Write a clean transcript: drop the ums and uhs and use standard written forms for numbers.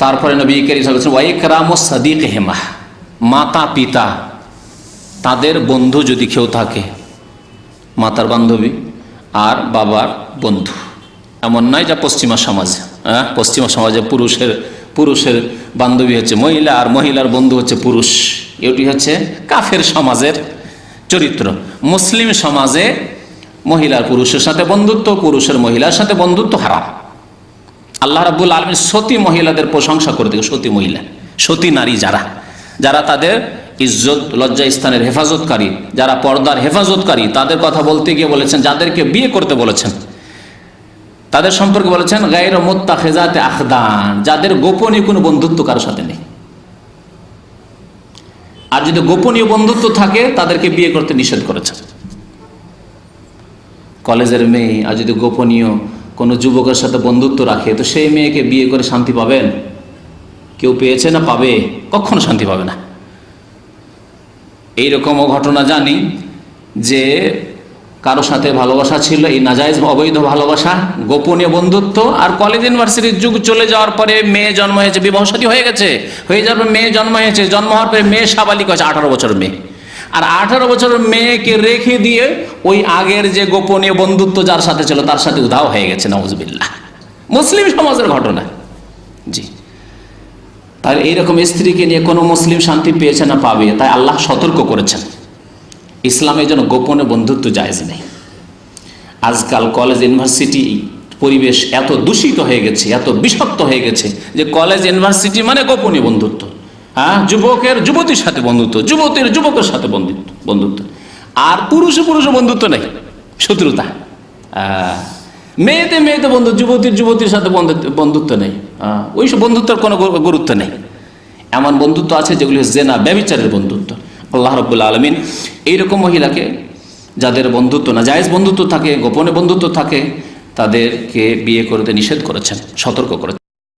তারপরে নবী করিম সাল্লাল্লাহু আলাইহি ওয়াসাল্লাম ওয়াইকরামুস সাদিকহিমা, মাতা পিতা তাদের বন্ধু যদি কেউ থাকে, মাতার বান্ধবী আর বাবার বন্ধু, এমন নয় যা পশ্চিমা সমাজে। পশ্চিমা সমাজে পুরুষের বান্ধবী হচ্ছে মহিলা আর মহিলার বন্ধু হচ্ছে পুরুষ। এটি হচ্ছে কাফের সমাজের চরিত্র। মুসলিম সমাজে মহিলার পুরুষের সাথে বন্ধুত্ব, পুরুষের মহিলার সাথে বন্ধুত্ব হারাম। আল্লাহ রাব্বুল আলামিন সতী মহিলাদের প্রশংসা করে দিকে, সতী মহিলা, সতী নারী যারা তাদের ইজ্জত লজ্জা স্থানের হেফাজতকারী, যারা পর্দার হেফাজতকারী, তাদের কথা বলতে গিয়ে বলেছেন, যাদেরকে বিয়ে করতে বলেছেন তাদের সম্পর্কে বলেছেন গায়র মুত্তাখিজাতে আখদান, যাদের গোপনীয় কোনো বন্ধুত্ব কারোর সাথে নেই। আর যদি গোপনীয় বন্ধুত্ব থাকে তাদেরকে বিয়ে করতে নিষেধ করেছেন। কলেজের মেয়ে আর যদি গোপনীয় কোনো যুবকের সাথে বন্ধুত্ব রাখে, তো সেই মেয়েকে বিয়ে করে শান্তি পাবেন? কেউ পেয়েছে না পাবে? কখনো শান্তি পাবে না। এইরকমও ঘটনা জানি যে কারো সাথে ভালোবাসা ছিল, এই নাজায়েজ অবৈধ ভালোবাসা, গোপনীয় বন্ধুত্ব, আর কলেজ ইউনিভার্সিটির যুগ চলে যাওয়ার পরে মেয়ে জন্ম হয়েছে, বিবাহ শাদী হয়ে যাওয়ার পর মেয়ে জন্ম হয়েছে, জন্ম হওয়ার পরে মেয়ে সাবালিক হয়েছে, 18 বছরের মেয়ে। আর 18 বছরের মেয়েকে রেখে দিয়ে ওই আগের যে গোপনীয় বন্ধুত্ব যার সাথে ছিল তার সাথে উধাও হয়ে গেছে, নাউজুবিল্লাহ। মুসলিম সমাজের ঘটনা। জি, তাহলে এইরকম স্ত্রীকে নিয়ে কোনো মুসলিম শান্তি পেয়েছে না পাবে? তাই আল্লাহ সতর্ক করেছেন, ইসলামের জন্য গোপনে বন্ধুত্ব জায়েজ নেই। আজকাল কলেজ ইউনিভার্সিটি পরিবেশ এত দূষিত হয়ে গেছে, এত বিষাক্ত হয়ে গেছে যে কলেজ ইউনিভার্সিটি মানে গোপনীয় বন্ধুত্ব। যুবকের যুবতীর সাথে বন্ধুত্ব, যুবতীর যুবকের সাথে বন্ধুত্ব, আর পুরুষে বন্ধুত্ব নেই, শত্রুতা। মেয়েতে বন্ধু, যুবতীর সাথে বন্ধুত্ব নেই, ওইসব বন্ধুত্বের কোনো গুরুত্ব নেই। এমন বন্ধুত্ব আছে যেগুলি জেনা, ব্যভিচারের বন্ধুত্ব। আল্লাহ রাব্বুল আলামিন এইরকম মহিলাকে, যাদের বন্ধুত্ব না জায়েজ বন্ধুত্ব থাকে, গোপনে বন্ধুত্ব থাকে, তাদেরকে বিয়ে করতে নিষেধ করেছেন, সতর্ক করেছেন।